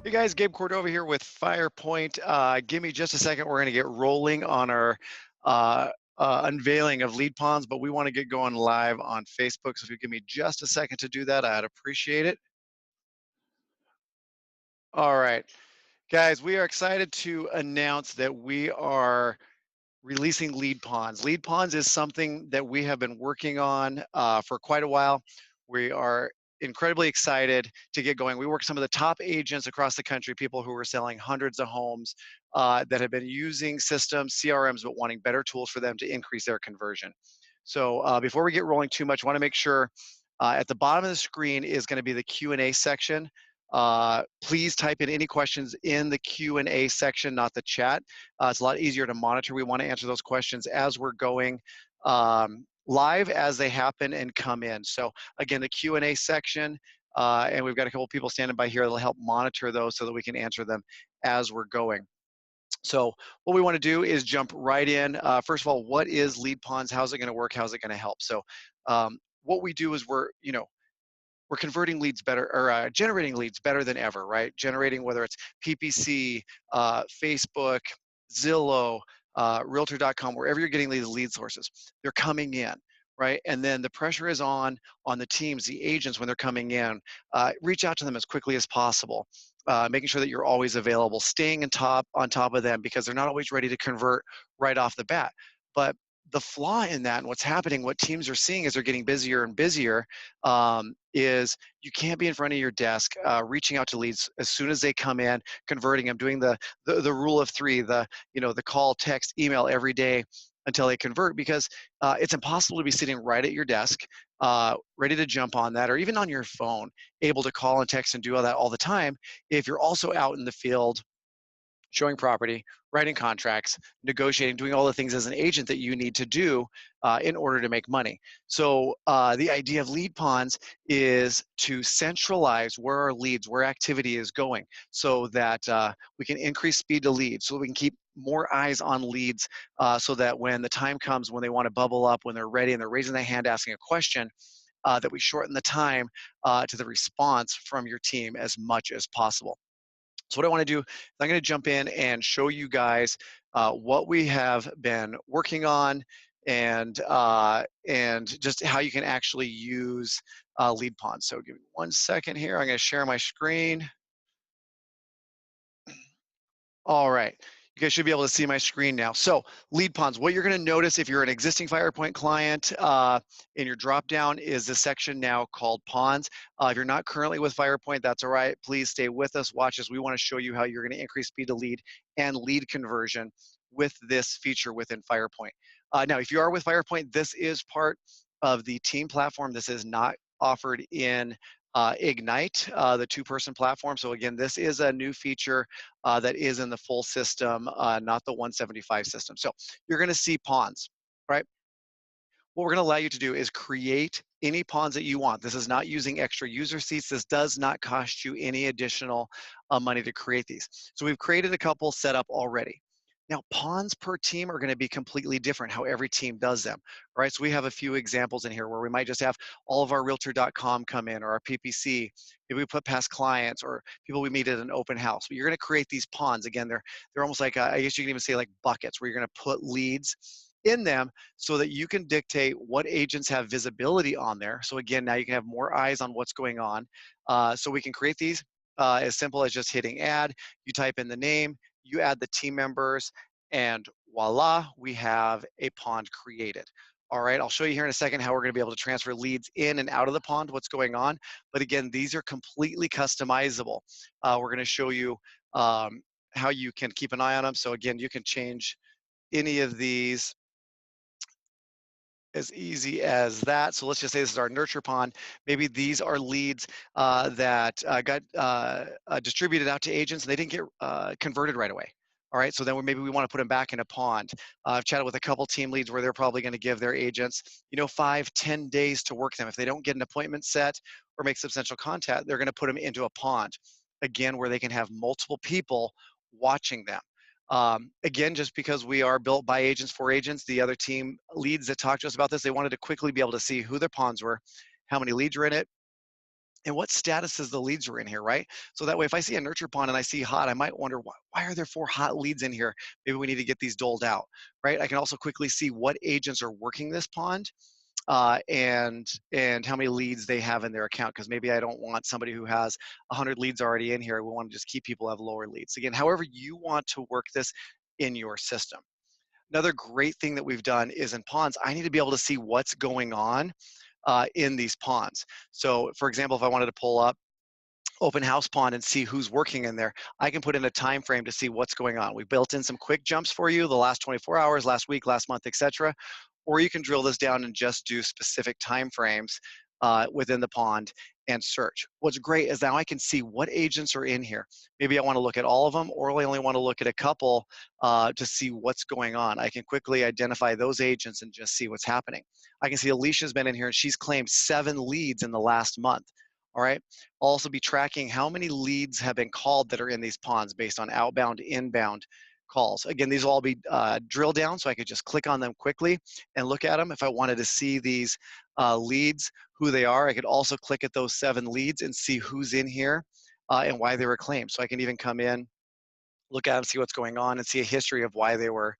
Hey guys, Gabe Cordova here with Firepoint. Give me just a second. We're going to get rolling on our uh, unveiling of lead ponds, but we want to get going live on Facebook. So if you give me just a second to do that, I'd appreciate it. All right, guys, we are excited to announce that we are releasing lead ponds. Lead ponds is something that we have been working on for quite a while. We are incredibly excited to get going. We work with some of the top agents across the country, people who are selling hundreds of homes that have been using systems, CRMs, but wanting better tools for them to increase their conversion. So before we get rolling too much, I want to make sure at the bottom of the screen is going to be the Q&A section. Please type in any questions in the Q&A section, not the chat. It's a lot easier to monitor. We want to answer those questions as we're going live as they happen and come in. So again, the Q&A section, and we've got a couple people standing by here that'll help monitor those so that we can answer them as we're going. So what we want to do is jump right in. First of all, what is lead ponds? How's it going to work? How's it going to help? So what we do is we're converting leads better, or generating leads better than ever, right? Generating, whether it's PPC, Facebook, Zillow, Realtor.com, wherever you're getting these lead sources, they're coming in, right? And then the pressure is on the teams, the agents, when they're coming in. Reach out to them as quickly as possible. Making sure that you're always available, staying on top of them, because they're not always ready to convert right off the bat. But the flaw in that, and what's happening, what teams are seeing as they're getting busier and busier, is you can't be in front of your desk reaching out to leads as soon as they come in, converting them, doing the rule of three, the call, text, email every day until they convert, because it's impossible to be sitting right at your desk, ready to jump on that, or even on your phone, able to call and text and do all that all the time if you're also out in the field showing property, writing contracts, negotiating, doing all the things as an agent that you need to do in order to make money. So the idea of lead ponds is to centralize where our leads, where activity is going, so that we can increase speed to leads, so we can keep more eyes on leads, so that when the time comes, when they want to bubble up, when they're ready and they're raising their hand asking a question, that we shorten the time to the response from your team as much as possible. So what I want to do is I'm going to jump in and show you guys what we have been working on, and just how you can actually use lead ponds. So give me 1 second here. I'm going to share my screen. All right. You guys should be able to see my screen now. So lead ponds, what you're going to notice if you're an existing Firepoint client in your dropdown is this section now called ponds. If you're not currently with Firepoint, that's all right. Please stay with us. Watch us. We want to show you how you're going to increase speed to lead and lead conversion with this feature within Firepoint. Now, if you are with Firepoint, this is part of the team platform. This is not offered in Ignite, the two-person platform. So again, this is a new feature that is in the full system, not the 175 system. So you're going to see ponds, right? What we're going to allow you to do is create any ponds that you want. This is not using extra user seats. This does not cost you any additional money to create these. So we've created a couple set up already. Now, ponds per team are going to be completely different how every team does them, right? So we have a few examples in here where we might just have all of our Realtor.com come in, or our PPC. Maybe we put past clients or people we meet at an open house. But you're going to create these ponds. Again, they're almost like, I guess you can even say like buckets, where you're going to put leads in them so that you can dictate what agents have visibility on there. So again, now you can have more eyes on what's going on. So we can create these as simple as just hitting add. You type in the name, you add the team members, and voila, we have a pond created. All right, I'll show you here in a second how we're going to be able to transfer leads in and out of the pond, what's going on. But again, these are completely customizable. We're going to show you how you can keep an eye on them. So again, you can change any of these as easy as that. So let's just say this is our nurture pond. Maybe these are leads that got distributed out to agents and they didn't get converted right away. All right, so then maybe we want to put them back in a pond. I've chatted with a couple team leads where they're probably going to give their agents, 5-10 days to work them. If they don't get an appointment set or make substantial contact, they're going to put them into a pond, again, where they can have multiple people watching them. Again, just because we are built by agents for agents, the other team leads that talked to us about this, they wanted to quickly be able to see who their ponds were, how many leads were in it, and what statuses the leads are in here, right? So that way, if I see a nurture pond and I see hot, I might wonder, why are there 4 hot leads in here? Maybe we need to get these doled out, right? I can also quickly see what agents are working this pond, and how many leads they have in their account, because maybe I don't want somebody who has 100 leads already in here. We want to just keep people who have lower leads. Again, however you want to work this in your system. Another great thing that we've done is in ponds, I need to be able to see what's going on in these ponds. So for example, if I wanted to pull up open house pond and see who's working in there, I can put in a time frame to see what's going on. We built in some quick jumps for you, the last 24 hours, last week, last month, etc. Or you can drill this down and just do specific time frames within the pond and search. What's great is now I can see what agents are in here. Maybe I want to look at all of them, or I only want to look at a couple to see what's going on. I can quickly identify those agents and just see what's happening. I can see Alicia's been in here and she's claimed 7 leads in the last month. All right. I'll also be tracking how many leads have been called that are in these ponds based on outbound, inbound calls. Again, these will all be drilled down, so I could just click on them quickly and look at them. If I wanted to see these leads, who they are, I could also click at those 7 leads and see who's in here and why they were claimed. So I can even come in, look at them, see what's going on, and see a history of why they were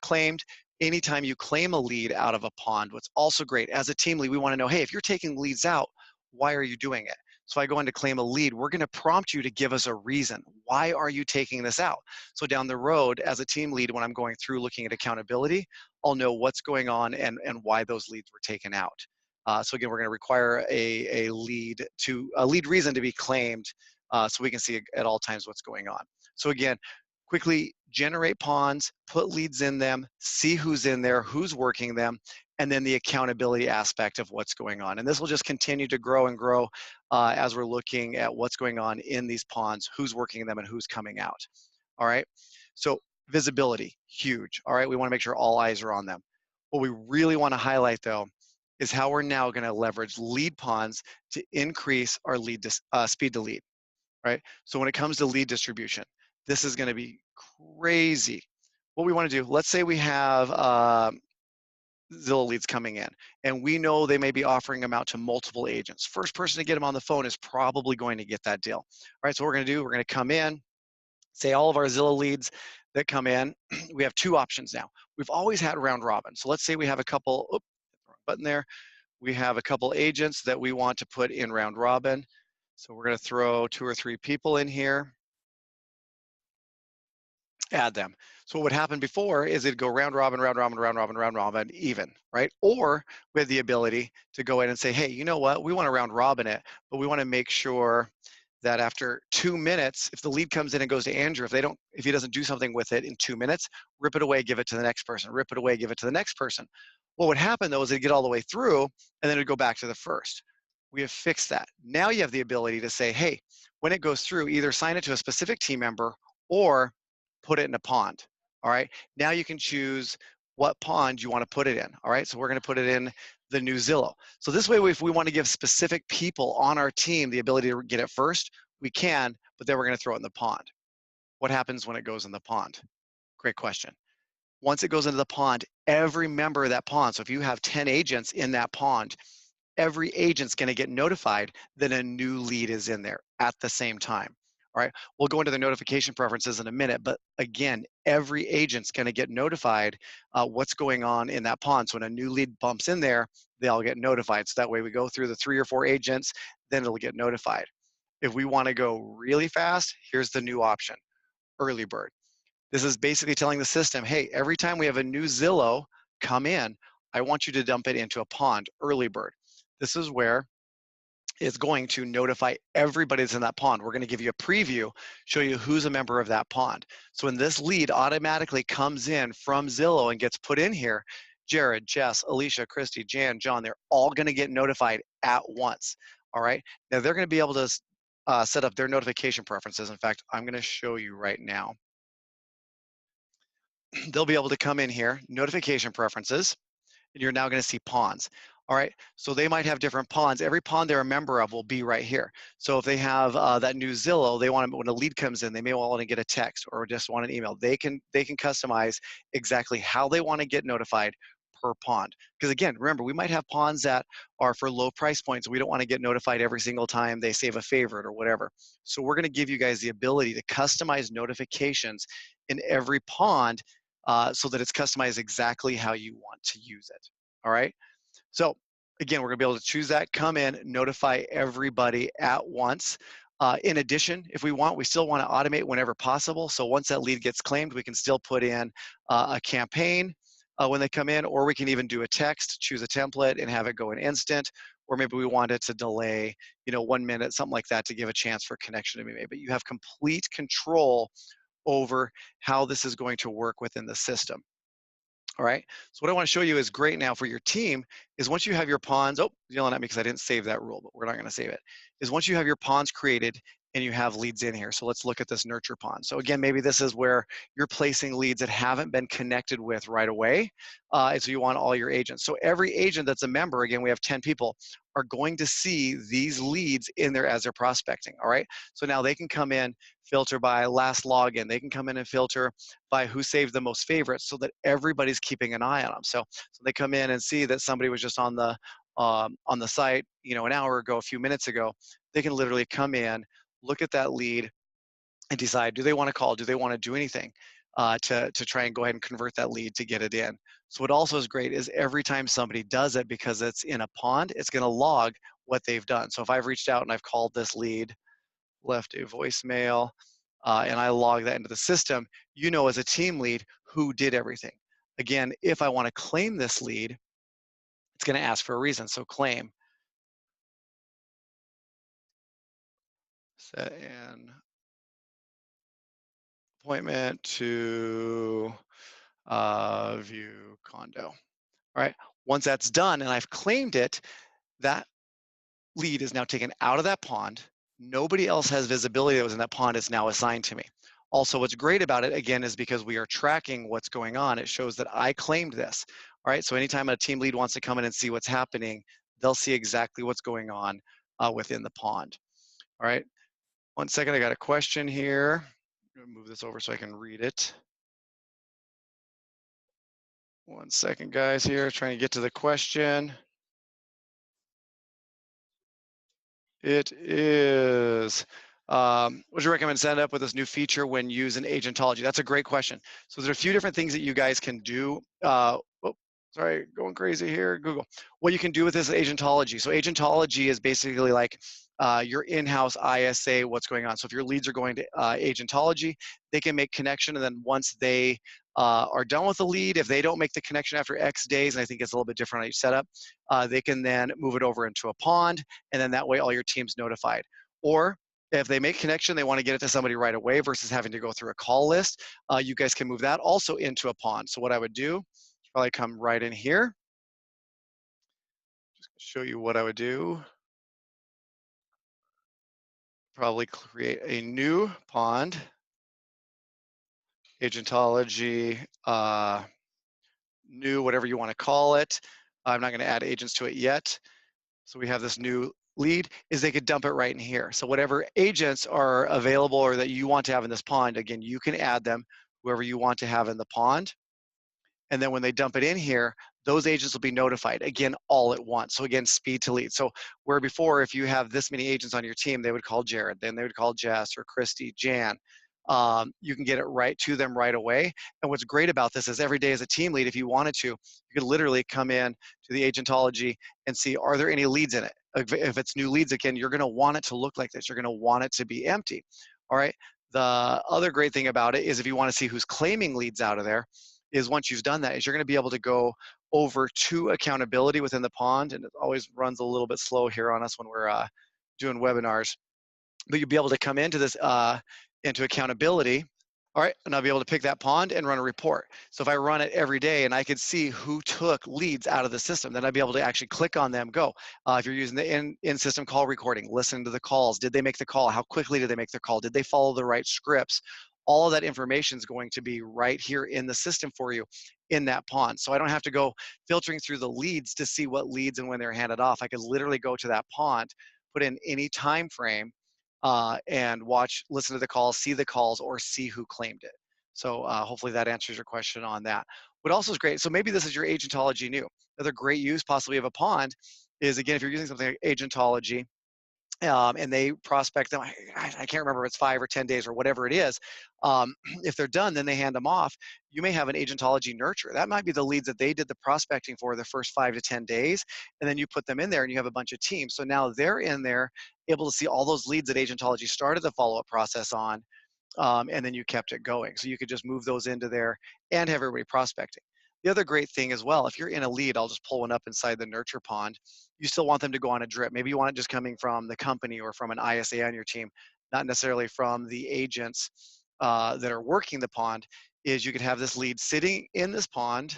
claimed. Anytime you claim a lead out of a pond, what's also great, as a team lead, we want to know, hey, if you're taking leads out, why are you doing it? So I go in to claim a lead, we're going to prompt you to give us a reason. Why are you taking this out? So down the road, as a team lead, when I'm going through looking at accountability, I'll know what's going on and why those leads were taken out. So again, we're going to require a lead reason to be claimed so we can see at all times what's going on. So again, quickly generate ponds, put leads in them, see who's in there, who's working them, and then the accountability aspect of what's going on. And this will just continue to grow and grow as we're looking at what's going on in these ponds, who's working them, and who's coming out. All right. So visibility, huge. All right. We want to make sure all eyes are on them. What we really want to highlight, though, is how we're now going to leverage lead ponds to increase our speed to lead. Right. So when it comes to lead distribution, this is going to be crazy. What we want to do, let's say we have Zillow leads coming in, and we know they may be offering them out to multiple agents. First person to get them on the phone is probably going to get that deal. All right, so what we're going to do, we're going to come in, say all of our Zillow leads that come in, we have 2 options now. We've always had round robin. So let's say we have a couple, wrong button there. We have a couple agents that we want to put in round robin. So we're going to throw 2 or 3 people in here. Add them. So what would happen before is it'd go round robin, round robin, round robin, round robin, even, right? Or we have the ability to go in and say, hey, you know what? We want to round robin it, but we want to make sure that after 2 minutes, if the lead comes in and goes to Andrew, if he doesn't do something with it in 2 minutes, rip it away, give it to the next person, rip it away, give it to the next person. What would happen though is it'd get all the way through and then it'd go back to the first. We have fixed that. Now you have the ability to say, hey, when it goes through, either sign it to a specific team member or put it in a pond. All right. Now you can choose what pond you want to put it in. All right. So we're going to put it in the new Zillow. So this way, if we want to give specific people on our team the ability to get it first, we can, but then we're going to throw it in the pond. What happens when it goes in the pond? Great question. Once it goes into the pond, every member of that pond, so if you have 10 agents in that pond, every agent's going to get notified that a new lead is in there at the same time. All right, we'll go into the notification preferences in a minute, but again, every agent's going to get notified what's going on in that pond. So when a new lead bumps in there, they all get notified. So that way we go through the 3 or 4 agents, then it'll get notified. If we want to go really fast, here's the new option, early bird. This is basically telling the system, hey, every time we have a new Zillow come in, I want you to dump it into a pond, early bird. This is where it's going to notify everybody that's in that pond. We're going to give you a preview, show you who's a member of that pond. So when this lead automatically comes in from Zillow and gets put in here, Jared, Jess, Alicia, Christy, Jan, John, they're all going to get notified at once. All right. Now they're going to be able to set up their notification preferences. In fact, I'm going to show you right now. They'll be able to come in here, notification preferences, and you're now going to see ponds. All right, so they might have different ponds. Every pond they're a member of will be right here. So if they have that new Zillow, they want to, when a lead comes in, they may want to get a text or just want an email. They can customize exactly how they want to get notified per pond. Because again, remember, we might have ponds that are for low price points. We don't want to get notified every single time they save a favorite or whatever. So we're going to give you guys the ability to customize notifications in every pond so that it's customized exactly how you want to use it. All right. So again, we're gonna be able to choose that, come in, notify everybody at once. In addition, if we want, we still wanna automate whenever possible. So once that lead gets claimed, we can still put in a campaign when they come in, or we can even do a text, choose a template and have it go in instant, or maybe we want it to delay, 1 minute, something like that to give a chance for connection to be made. But you have complete control over how this is going to work within the system. All right. So what I want to show you is great now for your team is once you have your ponds, oh, yelling at me because I didn't save that rule, but we're not going to save it, is once you have your ponds created and you have leads in here. So let's look at this nurture pond. So again, maybe this is where you're placing leads that haven't been connected with right away. And so you want all your agents. So every agent that's a member, again, we have 10 people, are going to see these leads in there as they're prospecting. All right. So now they can come in, filter by last login. They can come in and filter by who saved the most favorites so that everybody's keeping an eye on them. So they come in and see that somebody was just on the site, an hour ago, a few minutes ago. They can literally come in, look at that lead, and decide, do they want to call? Do they want to do anything to try and go ahead and convert that lead to get it in? So what also is great is every time somebody does it, because it's in a pond, it's going to log what they've done. So if I've reached out and I've called this lead, left a voicemail, and I log that into the system, as a team lead who did everything. Again, if I want to claim this lead, it's going to ask for a reason. So claim, set an appointment to view condo. All right. Once that's done and I've claimed it, that lead is now taken out of that pond. Nobody else has visibility that was in that pond. It's now assigned to me. Also, what's great about it, again, is because we are tracking what's going on. It shows that I claimed this. All right, so anytime a team lead wants to come in and see what's happening, they'll see exactly what's going on within the pond. All right, 1 second, I got a question here. I'm gonna move this over so I can read it. 1 second, guys, here, trying to get to the question. It is. Would you recommend setting up with this new feature when using agentology? That's a great question. So there's a few different things that you guys can do. Sorry, going crazy here. Google. What you can do with this agentology. So agentology is basically like your in-house ISA, what's going on. So if your leads are going to agentology, they can make connection, and then once they are done with the lead, if they don't make the connection after X days, and I think it's a little bit different on each setup, they can then move it over into a pond, and then that way all your team's notified. Or if they make connection, they want to get it to somebody right away versus having to go through a call list, you guys can move that also into a pond. So what I would do is probably come right in here. Just show you what I would do. Probably create a new pond, agentology, new, whatever you want to call it. I'm not going to add agents to it yet. So we have this new lead, is they could dump it right in here. So whatever agents are available or that you want to have in this pond, again, you can add them, whoever you want to have in the pond. And then when they dump it in here, those agents will be notified, again, all at once. So again, speed to lead. So where before, if you have this many agents on your team, they would call Jared, then they would call Jess or Christy, Jan. You can get it right to them right away. And what's great about this is every day as a team lead, if you wanted to, you could literally come in to the agentology and see, are there any leads in it? If it's new leads, again, you're gonna want it to look like this. You're gonna want it to be empty, all right? The other great thing about it is if you wanna see who's claiming leads out of there, is once you've done that, is you're gonna be able to go over to accountability within the pond, and it always runs a little bit slow here on us when we're doing webinars, but you'll be able to come into this, into accountability. All right, and I'll be able to pick that pond and run a report. So if I run it every day and I could see who took leads out of the system, then I'd be able to actually click on them, go. If you're using the in-system call recording, listen to the calls. Did they make the call? How quickly did they make the call? Did they follow the right scripts? All of that information is going to be right here in the system for you in that pond. So I don't have to go filtering through the leads to see what leads and when they're handed off. I could literally go to that pond, put in any time frame, and watch, listen to the calls, see the calls, or see who claimed it. So hopefully that answers your question on that. What also is great, so maybe this is your agentology new. Another great use possibly of a pond is, again, if you're using something like agentology, and they prospect them. I can't remember if it's 5 or 10 days or whatever it is. If they're done, then they hand them off. You may have an agentology nurture. That might be the leads that they did the prospecting for the first 5 to 10 days, and then you put them in there, and you have a bunch of teams. So now they're in there, able to see all those leads that agentology started the follow-up process on, and then you kept it going. So you could just move those into there and have everybody prospecting. The other great thing as well, if you're in a lead, I'll just pull one up inside the nurture pond. You still want them to go on a drip. Maybe you want it just coming from the company or from an ISA on your team, not necessarily from the agents that are working the pond. Is you could have this lead sitting in this pond.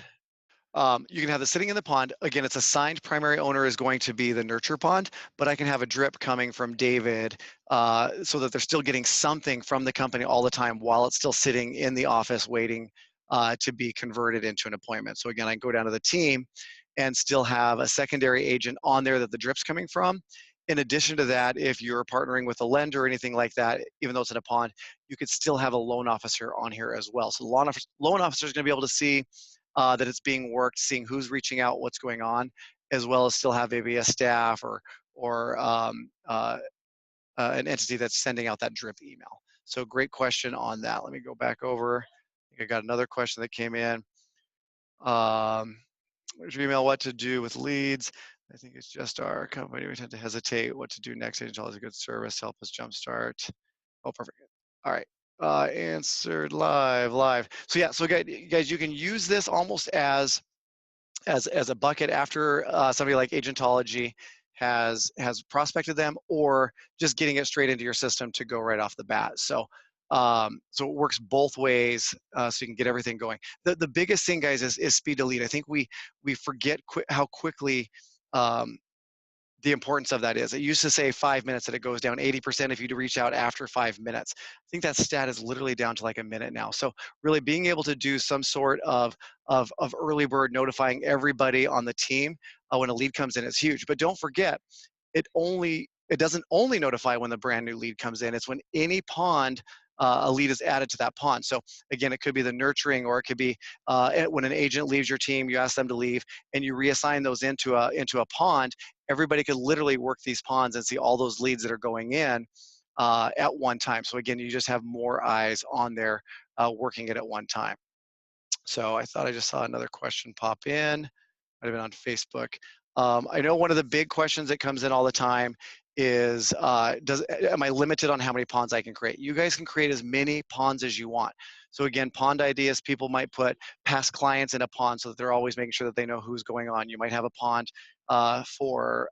You can have this sitting in the pond. Again, it's assigned primary owner is going to be the nurture pond, but I can have a drip coming from David so that they're still getting something from the company all the time while it's still sitting in the office waiting to be converted into an appointment. So again, I can go down to the team and still have a secondary agent on there that the drip's coming from. In addition to that, if you're partnering with a lender or anything like that, even though it's in a pond, you could still have a loan officer on here as well. So the loan officer is going to be able to see that it's being worked, seeing who's reaching out, what's going on, as well as still have maybe a staff or an entity that's sending out that drip email. So great question on that. Let me go back over. I think I got another question that came in. Where's your email? What to do with leads? I think it's just our company. We tend to hesitate. What to do next? Agent is a good service. Help us jumpstart. Oh, perfect. All right. Answered live. So yeah. So guys, you can use this almost as a bucket after somebody like agentology has prospected them, or just getting it straight into your system to go right off the bat. So it works both ways, so you can get everything going. The biggest thing, guys, is speed to lead. I think we forget how quickly the importance of that is. It used to say 5 minutes that it goes down 80% if you reach out after 5 minutes. I think that stat is literally down to like a minute now. So really being able to do some sort of early bird notifying everybody on the team when a lead comes in is huge. But don't forget, it doesn't only notify when the brand new lead comes in. It's when any pond a lead is added to that pond. So again, it could be the nurturing, or it could be when an agent leaves your team, you ask them to leave, and you reassign those into a pond. Everybody could literally work these ponds and see all those leads that are going in at one time. So again, you just have more eyes on there working it at one time. So I thought I just saw another question pop in. Might have been on Facebook. I know one of the big questions that comes in all the time is, am I limited on how many ponds I can create? You guys can create as many ponds as you want. So again, pond ideas, people might put past clients in a pond so that they're always making sure that they know who's going on. You might have a pond for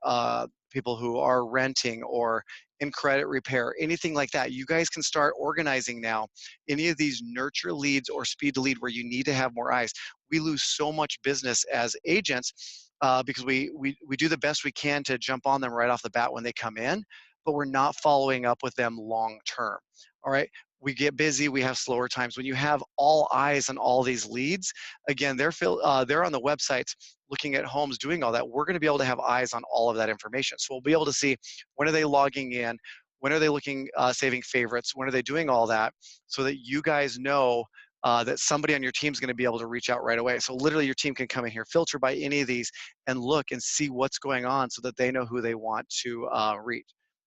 people who are renting or in credit repair, anything like that. You guys can start organizing now any of these nurture leads or speed to lead where you need to have more eyes. We lose so much business as agents because we do the best we can to jump on them right off the bat when they come in, but we're not following up with them long term. All right. We get busy. We have slower times. When you have all eyes on all these leads, again, they're on the websites looking at homes, doing all that. We're going to be able to have eyes on all of that information. So we'll be able to see when are they logging in, when are they looking, saving favorites, when are they doing all that, so that you guys know that somebody on your team is going to be able to reach out right away. So literally your team can come in here, filter by any of these, and look and see what's going on so that they know who they want to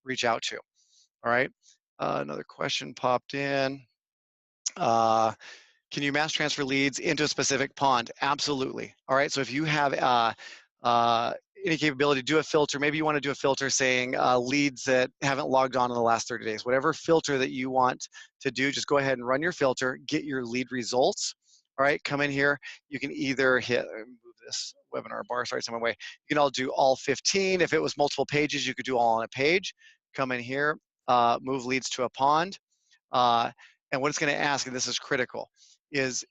reach out to. All right. Another question popped in. Can you mass transfer leads into a specific pond? Absolutely. All right. So if you have any capability to do a filter, maybe you want to do a filter saying leads that haven't logged on in the last 30 days, whatever filter that you want to do, just go ahead and run your filter, get your lead results. All right. Come in here. You can either move this webinar bar, sorry, some way. You can do all 15. If it was multiple pages, you could do all on a page. Come in here, move leads to a pond. And what it's going to ask, and this is critical, is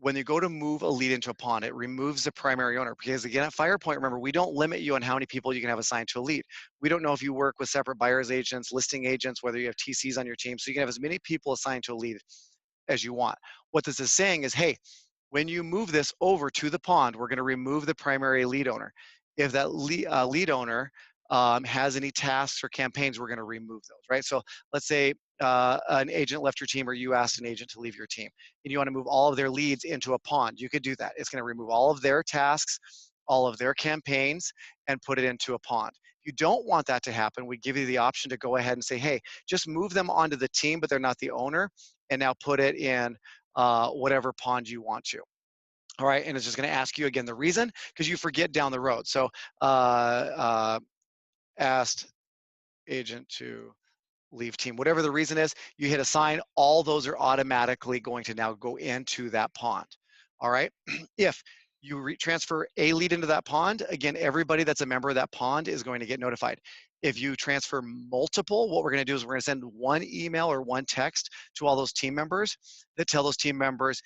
when you go to move a lead into a pond, it removes the primary owner. Because again, at Firepoint, remember, we don't limit you on how many people you can have assigned to a lead. We don't know if you work with separate buyers agents, listing agents, whether you have TCs on your team. So you can have as many people assigned to a lead as you want. What this is saying is, hey, when you move this over to the pond, we're going to remove the primary lead owner. If that lead owner has any tasks or campaigns, we're going to remove those, right? So let's say an agent left your team or you asked an agent to leave your team and you want to move all of their leads into a pond. You could do that. It's going to remove all of their tasks, all of their campaigns, and put it into a pond. If you don't want that to happen, we give you the option to go ahead and say, hey, just move them onto the team, but they're not the owner, and now put it in whatever pond you want to. All right, and it's just going to ask you again the reason because you forget down the road. So asked agent to leave team, whatever the reason is, you hit assign, all those are automatically going to now go into that pond. All right, if you transfer a lead into that pond, again, everybody that's a member of that pond is going to get notified. If you transfer multiple, what we're going to do is we're going to send one email or one text to all those team members that tell those team members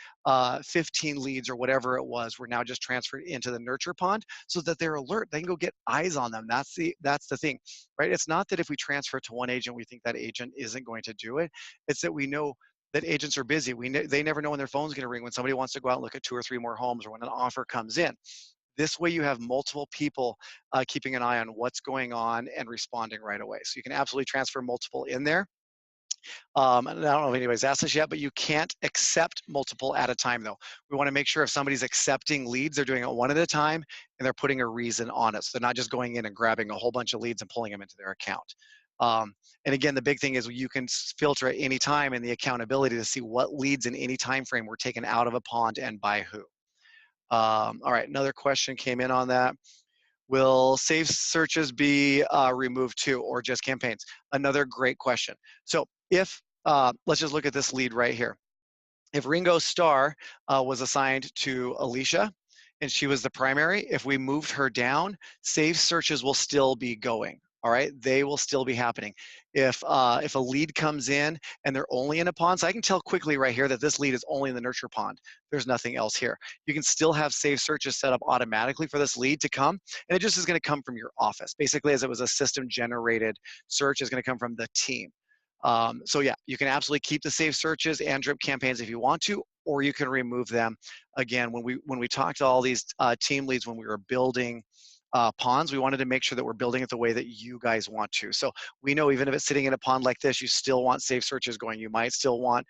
15 leads or whatever it was were now just transferred into the nurture pond so that they're alert. They can go get eyes on them. That's the thing, right? It's not that if we transfer to one agent, we think that agent isn't going to do it. It's that we know that agents are busy. They never know when their phone's going to ring, when somebody wants to go out and look at 2 or 3 more homes, or when an offer comes in. This way you have multiple people keeping an eye on what's going on and responding right away. So you can absolutely transfer multiple in there. And I don't know if anybody's asked this yet, but you can't accept multiple at a time though. We want to make sure if somebody's accepting leads, they're doing it one at a time and they're putting a reason on it. So they're not just going in and grabbing a whole bunch of leads and pulling them into their account. And again, the big thing is you can filter at any time and the accountability to see what leads in any time frame were taken out of a pond and by who. All right, another question came in on that. Will save searches be removed too, or just campaigns? Another great question. So if, let's just look at this lead right here. If Ringo Starr was assigned to Alicia and she was the primary, if we moved her down, save searches will still be going. All right, they will still be happening. If a lead comes in and they're only in a pond, so I can tell quickly right here that this lead is only in the nurture pond. There's nothing else here. You can still have save searches set up automatically for this lead to come, and it just is going to come from your office. Basically, as it was a system-generated search, is going to come from the team. So yeah, you can absolutely keep the save searches and drip campaigns if you want to, or you can remove them. Again, when we talked to all these team leads when we were building ponds, we wanted to make sure that we're building it the way that you guys want to. So we know even if it's sitting in a pond like this, you still want save searches going. You might still want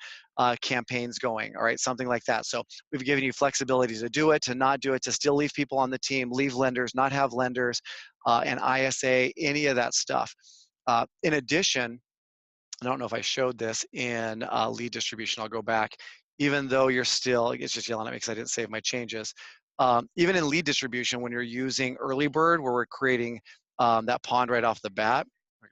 campaigns going, all right, something like that. So we've given you flexibility to do it, to not do it, to still leave people on the team, leave lenders, not have lenders, and ISA, any of that stuff. In addition, I don't know if I showed this in lead distribution. I'll go back. Even though you're still, it's just yelling at me because I didn't save my changes. Even in lead distribution, when you're using early bird, where we're creating that pond right off the bat,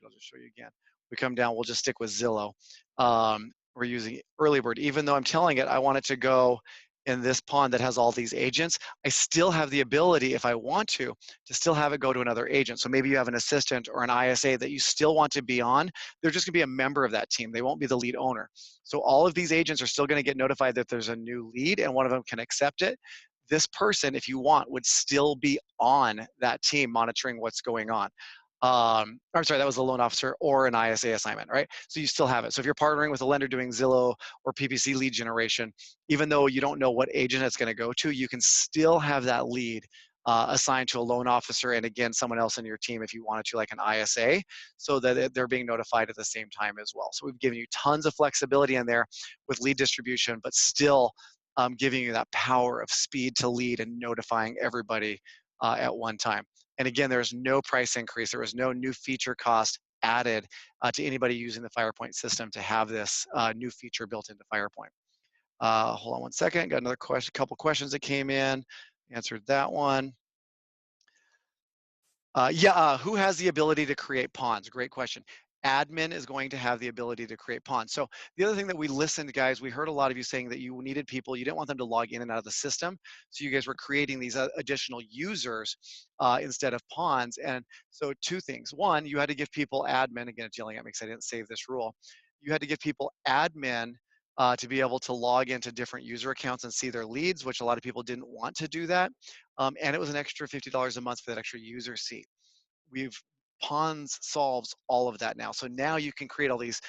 I'll just show you again. We come down, we'll just stick with Zillow. We're using early bird. Even though I'm telling it, I want it to go in this pond that has all these agents, I still have the ability, if I want to still have it go to another agent. So maybe you have an assistant or an ISA that you still want to be on. They're just gonna be a member of that team. They won't be the lead owner. So all of these agents are still gonna get notified that there's a new lead and one of them can accept it. This person, if you want, would still be on that team monitoring what's going on. I'm sorry, that was a loan officer or an ISA assignment, right? So you still have it. So if you're partnering with a lender doing Zillow or PPC lead generation, even though you don't know what agent it's going to go to, you can still have that lead assigned to a loan officer and again, someone else in your team if you wanted to, like an ISA, so that they're being notified at the same time as well. So we've given you tons of flexibility in there with lead distribution, but still giving you that power of speed to lead and notifying everybody at one time. And again, there's no price increase. There was no new feature cost added to anybody using the Firepoint system to have this new feature built into Firepoint. Hold on one second. Got another question, couple questions that came in. Answered that one. Who has the ability to create ponds? Great question. Admin is going to have the ability to create ponds. So the other thing that we listened, guys, we heard a lot of you saying that you needed people, you didn't want them to log in and out of the system. So you guys were creating these additional users instead of ponds. And so 2 things. One, you had to give people admin, again, it's yelling at me because I didn't save this rule. You had to give people admin to be able to log into different user accounts and see their leads, which a lot of people didn't want to do that. And it was an extra $50 a month for that extra user seat. We've Ponds solves all of that now. So now you can create all these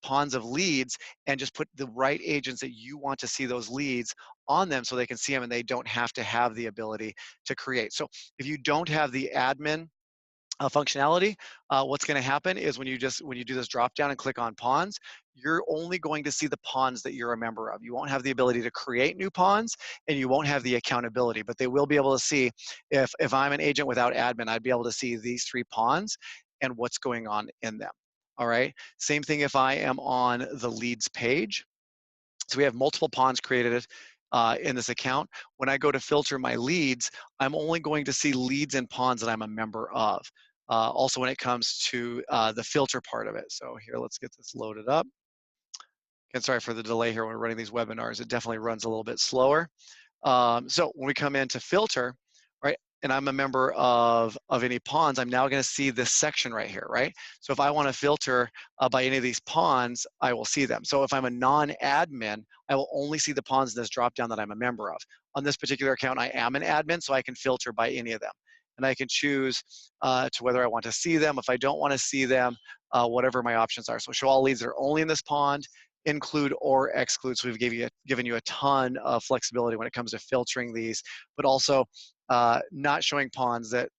ponds of leads and just put the right agents that you want to see those leads on them so they can see them and they don't have to have the ability to create. So if you don't have the admin functionality, what's going to happen is when you do this drop down and click on ponds, you're only going to see the ponds that you're a member of. You won't have the ability to create new ponds, and you won't have the accountability. But they will be able to see if I'm an agent without admin, I'd be able to see these 3 ponds and what's going on in them. All right. Same thing if I am on the leads page. So we have multiple ponds created in this account. When I go to filter my leads, I'm only going to see leads and ponds that I'm a member of. Also, when it comes to the filter part of it. So here, let's get this loaded up. And sorry for the delay here when we're running these webinars. It definitely runs a little bit slower. So when we come into filter, right, and I'm a member of any ponds, I'm now going to see this section right here, right? So if I want to filter by any of these ponds, I will see them. So if I'm a non-admin, I will only see the ponds in this drop-down that I'm a member of. On this particular account, I am an admin, so I can filter by any of them. And I can choose to whether I want to see them. If I don't want to see them, whatever my options are. So show all leads that are only in this pond, include or exclude. So we've given you a ton of flexibility when it comes to filtering these, but also not showing ponds that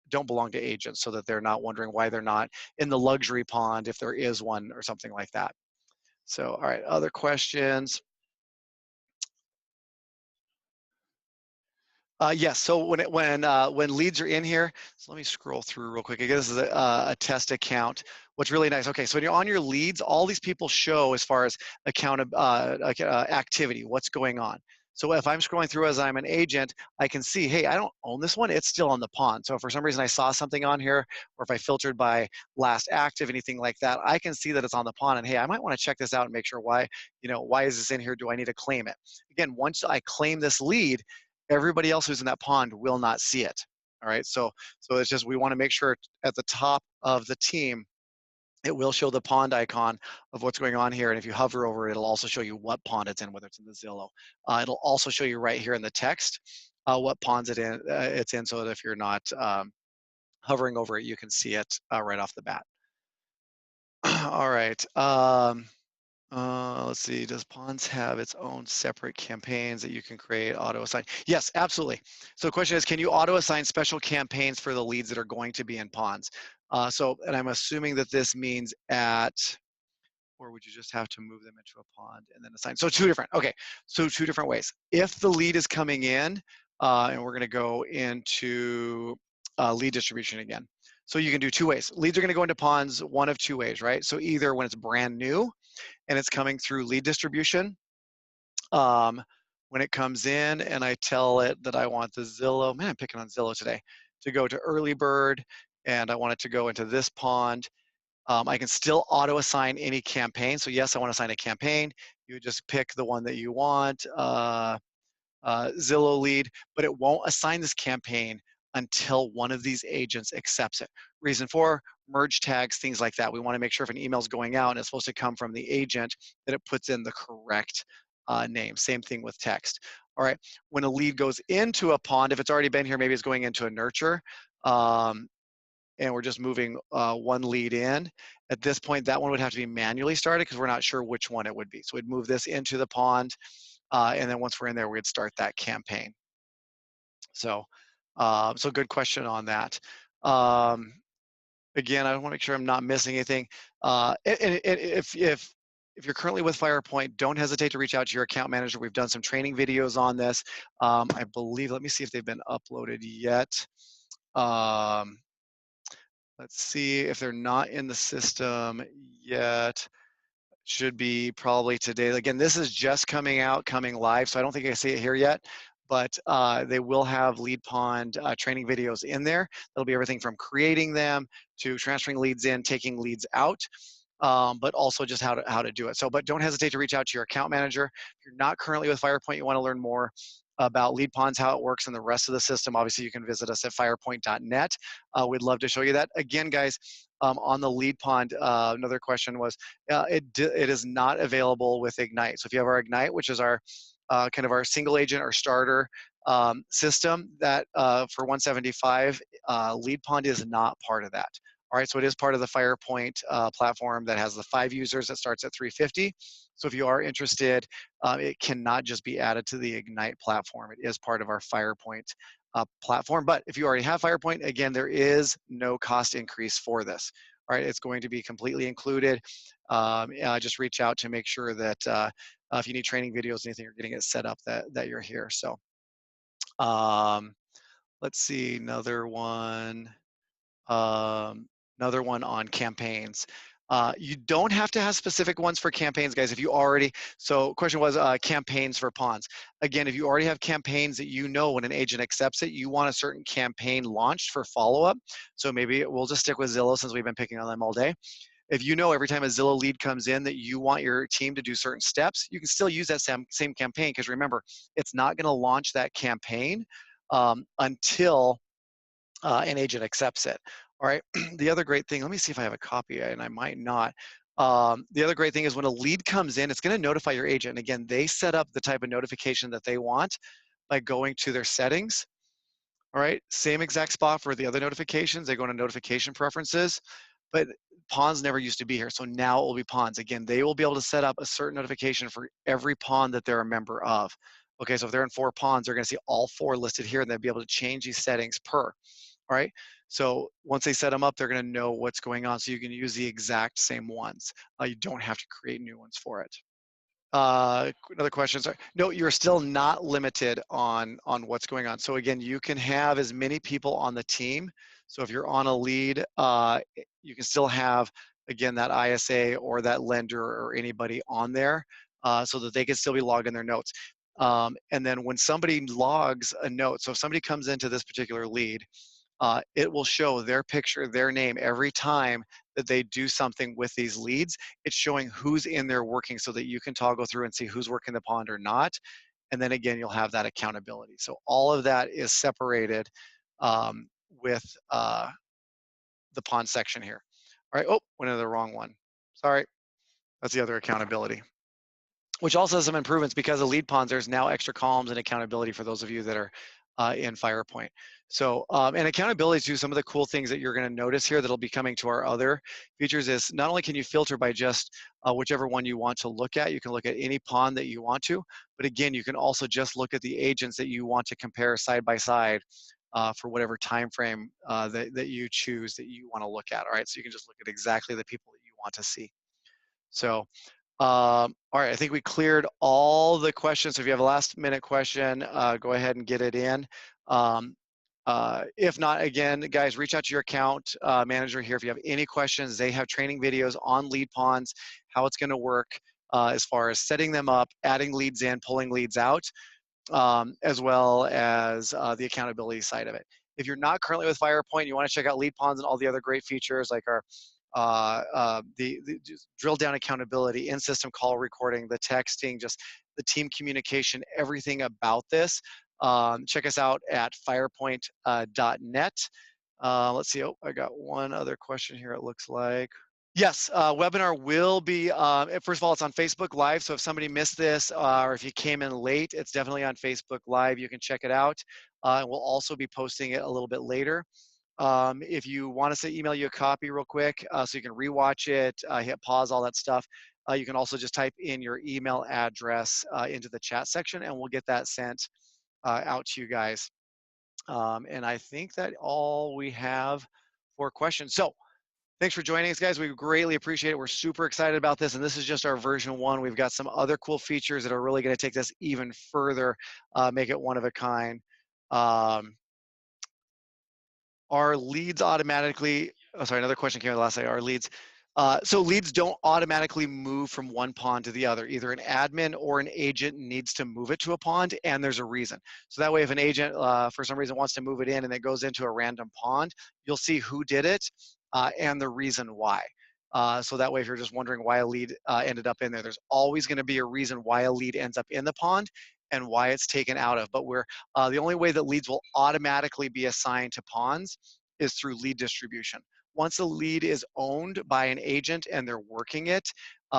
don't belong to agents, so that they're not wondering why they're not in the luxury pond if there is one or something like that. So, all right, other questions? Yes. So when leads are in here, so let me scroll through real quick. Again, this is a test account. What's really nice. Okay, so when you're on your leads, all these people show as far as activity, what's going on. So if I'm scrolling through as I'm an agent, I can see, hey, I don't own this one. It's still on the pond. So if for some reason I saw something on here, or if I filtered by last active, anything like that, I can see that it's on the pond. And hey, I might want to check this out and make sure why is this in here? Do I need to claim it? Again, once I claim this lead, everybody else who's in that pond will not see it. All right, so it's just we want to make sure at the top of the team, it will show the pond icon of what's going on here. And if you hover over it, it'll also show you what pond it's in, whether it's in the Zillow. It'll also show you right here in the text what ponds it's in, so that if you're not hovering over it, you can see it right off the bat. All right. Let's see, does Ponds have its own separate campaigns that you can create, auto-assign? Yes, absolutely. So the question is, can you auto-assign special campaigns for the leads that are going to be in Ponds? And I'm assuming that this means or would you just have to move them into a pond and then assign? So two different ways. If the lead is coming in, and we're gonna go into lead distribution again. So you can do 2 ways. Leads are gonna go into ponds one of 2 ways, right? So either when it's brand new, and it's coming through lead distribution. When it comes in and I tell it that I want the Zillow, man, I'm picking on Zillow today, to go to early bird, and I want it to go into this pond, I can still auto assign any campaign. So yes, I want to assign a campaign. You would just pick the one that you want, Zillow lead, but it won't assign this campaign until one of these agents accepts it. Reason for merge tags, things like that. We want to make sure if an email is going out and it's supposed to come from the agent, that it puts in the correct name. Same thing with text. All right, when a lead goes into a pond, if it's already been here, maybe it's going into a nurture, and we're just moving one lead in. At this point, that one would have to be manually started because we're not sure which one it would be. So we'd move this into the pond, and then once we're in there, we'd start that campaign. So, so good question on that. Again, I want to make sure I'm not missing anything. And if you're currently with Firepoint, don't hesitate to reach out to your account manager. We've done some training videos on this. I believe, let me see if they've been uploaded yet. Let's see if they're not in the system yet. Should be probably today. Again, this is just coming live, so I don't think I see it here yet, but they will have lead pond training videos in there. That'll be everything from creating them to transferring leads in, taking leads out, but also just how to do it. So, but don't hesitate to reach out to your account manager. If you're not currently with Firepoint, you want to learn more about lead ponds, how it works, and the rest of the system, obviously you can visit us at firepoint.net. We'd love to show you that. Again, guys, on the lead pond, another question was, it is not available with Ignite. So if you have our Ignite, which is our kind of our single agent or starter system, that for 175, lead pond is not part of that. All right, so it is part of the Firepoint platform that has the 5 users that starts at 350. So if you are interested, it cannot just be added to the Ignite platform. It is part of our Firepoint platform. But if you already have Firepoint, again, there is no cost increase for this. All right, it's going to be completely included. Just reach out to make sure that if you need training videos, anything, you're getting it set up that you're here. So um, let's see, um, another one on campaigns. You don't have to have specific ones for campaigns, guys. If you already, so question was campaigns for ponds. Again, if you already have campaigns that you know when an agent accepts it, you want a certain campaign launched for follow-up. So maybe we'll just stick with Zillow since we've been picking on them all day. If you know every time a Zillow lead comes in that you want your team to do certain steps, you can still use that same campaign, because remember, it's not going to launch that campaign until an agent accepts it. All right. The other great thing, let me see if I have a copy, and I might not. The other great thing is when a lead comes in, it's going to notify your agent. And again, they set up the type of notification that they want by going to their settings. All right. Same exact spot for the other notifications. They go into notification preferences, but ponds never used to be here. So now it will be ponds. Again, they will be able to set up a certain notification for every pond that they're a member of. Okay. So if they're in 4 ponds, they're going to see all 4 listed here, and they'll be able to change these settings per. All right. So once they set them up, they're going to know what's going on. So you can use the exact same ones. You don't have to create new ones for it. Another question. Sorry. No, you're still not limited on what's going on. So again, you can have as many people on the team. So if you're on a lead, you can still have, again, that ISA or that lender or anybody on there, so that they can still be logged in their notes. And then when somebody logs a note, so if somebody comes into this particular lead, it will show their picture, their name every time that they do something with these leads. It's showing who's in there working, so that you can toggle through and see who's working the pond or not. And then again, you'll have that accountability. So all of that is separated with the pond section here. All right. Oh, went into the wrong one. Sorry. That's the other accountability, which also has some improvements because of lead ponds. There's now extra columns and accountability for those of you that are in Firepoint. So, and accountability to some of the cool things that you're going to notice here that'll be coming to our other features is not only can you filter by just whichever one you want to look at, you can look at any pond that you want to, but again, you can also just look at the agents that you want to compare side by side for whatever time frame that you choose that you want to look at. All right, so you can just look at exactly the people that you want to see. So all right, I think we cleared all the questions. So if you have a last minute question, go ahead and get it in. If not, again, guys, reach out to your account manager here. If you have any questions, they have training videos on lead ponds, how it's gonna work as far as setting them up, adding leads in, pulling leads out, as well as the accountability side of it. If you're not currently with Firepoint, you want to check out lead ponds and all the other great features like our the just drill down accountability, in-system call recording, the texting, just the team communication, everything about this. Check us out at firepoint.net. Let's see. Oh, I got one other question here, it looks like. Yes, webinar will be, first of all, it's on Facebook Live. So if somebody missed this or if you came in late, it's definitely on Facebook Live. You can check it out. And we'll also be posting it a little bit later. If you want us to email you a copy real quick so you can rewatch it, hit pause, all that stuff, you can also just type in your email address into the chat section and we'll get that sent out to you guys. And I think that all we have for questions. So thanks for joining us, guys. We greatly appreciate it. We're super excited about this, and this is just our version 1. We've got some other cool features that are really going to take this even further, make it one of a kind. Our leads automatically, oh, sorry, another question came in the last day. Our leads, so leads don't automatically move from one pond to the other. Either an admin or an agent needs to move it to a pond, and there's a reason. So that way, if an agent, for some reason, wants to move it in and it goes into a random pond, you'll see who did it and the reason why. So that way, if you're just wondering why a lead ended up in there, there's always going to be a reason why a lead ends up in the pond and why it's taken out of. But we're the only way that leads will automatically be assigned to ponds is through lead distribution. Once a lead is owned by an agent and they're working it,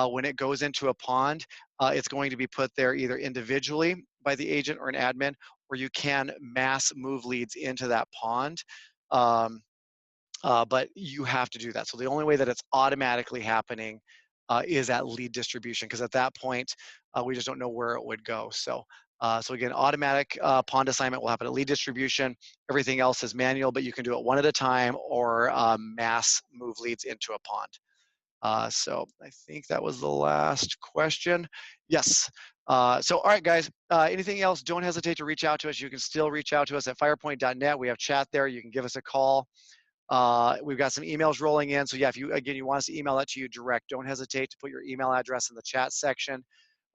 when it goes into a pond, it's going to be put there either individually by the agent or an admin, or you can mass move leads into that pond. But you have to do that. So the only way that it's automatically happening is at lead distribution, because at that point, we just don't know where it would go. So So again, automatic pond assignment will happen at lead distribution. Everything else is manual, but you can do it one at a time or mass move leads into a pond. So I think that was the last question. Yes. So, all right, guys, anything else, don't hesitate to reach out to us. You can still reach out to us at firepoint.net. We have chat there. You can give us a call. We've got some emails rolling in. So yeah, if you, again, you want us to email that to you direct, don't hesitate to put your email address in the chat section.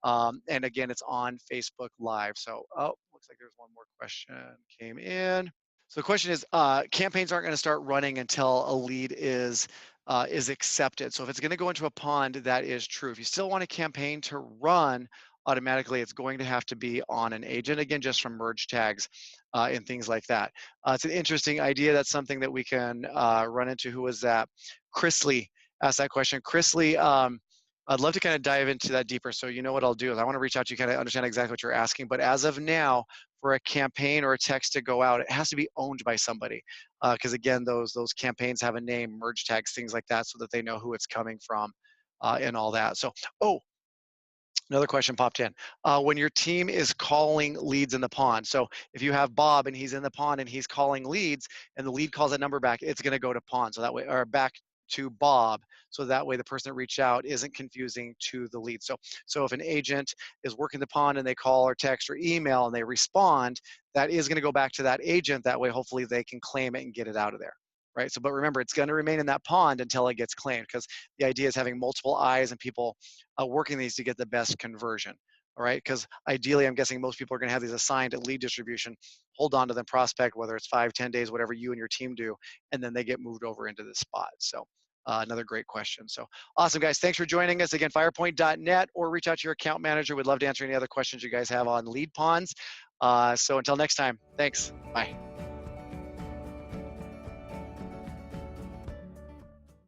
And again, it's on Facebook Live. So, oh, looks like there's one more question came in. So the question is, campaigns aren't going to start running until a lead is accepted. So if it's going to go into a pond, that is true. If you still want a campaign to run automatically, it's going to have to be on an agent, again, just from merge tags and things like that. It's an interesting idea. That's something that we can run into. Who was that? Chrisley asked that question. Chrisley, I'd love to kind of dive into that deeper. So you know what I'll do is I want to reach out to you, kind of understand exactly what you're asking. But as of now, for a campaign or a text to go out, it has to be owned by somebody. Because again, those campaigns have a name, merge tags, things like that, so that they know who it's coming from and all that. So, oh, another question popped in. When your team is calling leads in the pond, so if you have Bob and he's in the pond and he's calling leads and the lead calls that number back, it's going to go to pond. So that way, or back to Bob. So that way the person that reached out isn't confusing to the lead. So if an agent is working the pond and they call or text or email and they respond, that is going to go back to that agent. That way, hopefully they can claim it and get it out of there. Right. So, but remember, it's going to remain in that pond until it gets claimed, because the idea is having multiple eyes and people working these to get the best conversion. All right, because ideally, I'm guessing most people are going to have these assigned at lead distribution, hold on to them, prospect, whether it's 5, 10 days, whatever you and your team do, and then they get moved over into this spot. So another great question. So awesome, guys. Thanks for joining us. Again, firepoint.net, or reach out to your account manager. We'd love to answer any other questions you guys have on lead ponds. So until next time, thanks. Bye.